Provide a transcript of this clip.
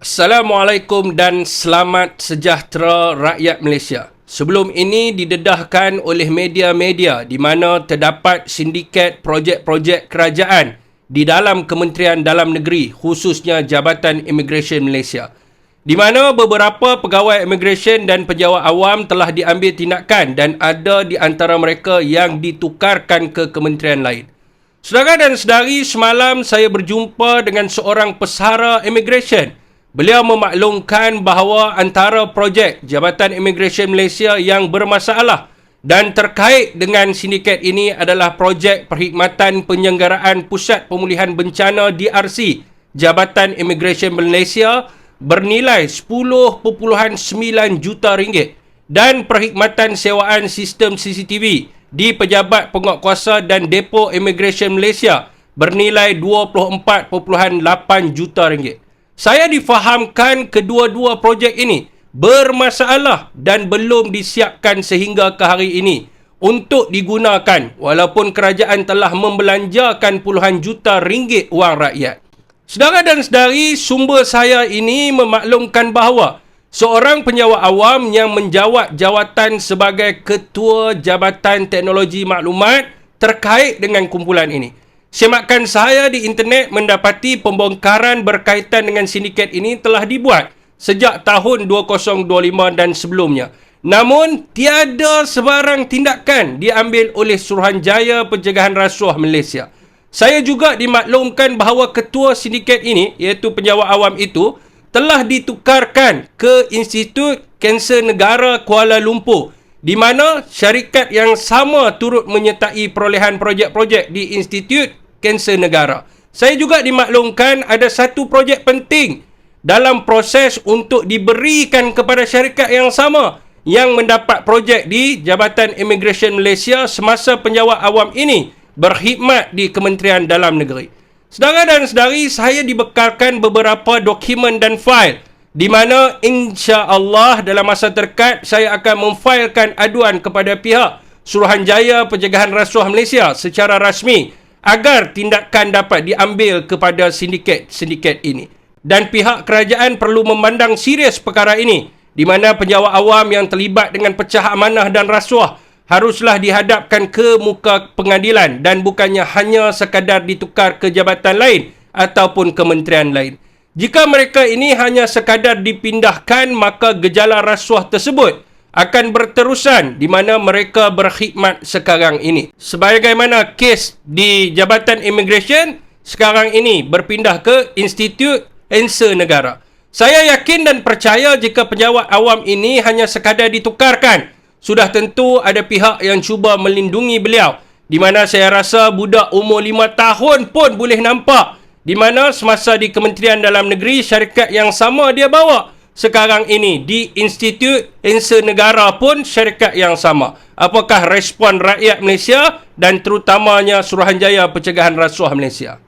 Assalamualaikum dan selamat sejahtera rakyat Malaysia. Sebelum ini didedahkan oleh media-media di mana terdapat sindiket projek-projek kerajaan di dalam Kementerian Dalam Negeri, khususnya Jabatan Immigration Malaysia, di mana beberapa pegawai immigration dan penjawat awam telah diambil tindakan dan ada di antara mereka yang ditukarkan ke kementerian lain. Saudara dan sedari, semalam saya berjumpa dengan seorang pesara immigration. Beliau memaklumkan bahawa antara projek Jabatan Immigration Malaysia yang bermasalah dan terkait dengan sindiket ini adalah projek perkhidmatan penyelenggaraan Pusat Pemulihan Bencana DRC Jabatan Immigration Malaysia bernilai 10.9 juta ringgit dan perkhidmatan sewaan sistem CCTV di Pejabat Penguatkuasa dan Depo Immigration Malaysia bernilai 24.8 juta ringgit. Saya difahamkan kedua-dua projek ini bermasalah dan belum disiapkan sehingga ke hari ini untuk digunakan walaupun kerajaan telah membelanjakan puluhan juta ringgit wang rakyat. Saudara dan sedari, sumber saya ini memaklumkan bahawa seorang penjawat awam yang menjawat jawatan sebagai Ketua Jabatan Teknologi Maklumat terkait dengan kumpulan ini. Semakan saya di internet mendapati pembongkaran berkaitan dengan sindiket ini telah dibuat sejak tahun 2025 dan sebelumnya. Namun, tiada sebarang tindakan diambil oleh Suruhanjaya Pencegahan Rasuah Malaysia. Saya juga dimaklumkan bahawa ketua sindiket ini, iaitu penjawat awam itu, telah ditukarkan ke Institut Kanser Negara Kuala Lumpur, di mana syarikat yang sama turut menyertai perolehan projek-projek di Institut Kanser Negara. Saya juga dimaklumkan ada satu projek penting dalam proses untuk diberikan kepada syarikat yang sama yang mendapat projek di Jabatan Immigration Malaysia semasa penjawat awam ini berkhidmat di Kementerian Dalam Negeri. Saudara dan sedari, saya dibekalkan beberapa dokumen dan fail di mana insya-Allah dalam masa terdekat saya akan memfailkan aduan kepada pihak Suruhanjaya Pencegahan Rasuah Malaysia secara rasmi agar tindakan dapat diambil kepada sindiket ini. Dan pihak kerajaan perlu memandang serius perkara ini, di mana penjawat awam yang terlibat dengan pecah amanah dan rasuah haruslah dihadapkan ke muka pengadilan dan bukannya hanya sekadar ditukar ke jabatan lain ataupun kementerian lain. Jika mereka ini hanya sekadar dipindahkan, maka gejala rasuah tersebut akan berterusan di mana mereka berkhidmat sekarang ini. Sebagaimana kes di Jabatan Immigration sekarang ini berpindah ke Institut Kanser Negara. Saya yakin dan percaya jika penjawat awam ini hanya sekadar ditukarkan, sudah tentu ada pihak yang cuba melindungi beliau, di mana saya rasa budak umur 5 tahun pun boleh nampak di mana semasa di Kementerian Dalam Negeri syarikat yang sama dia bawa. Sekarang ini di Institut Kanser Negara pun syarikat yang sama. Apakah respon rakyat Malaysia dan terutamanya Suruhanjaya Pencegahan Rasuah Malaysia?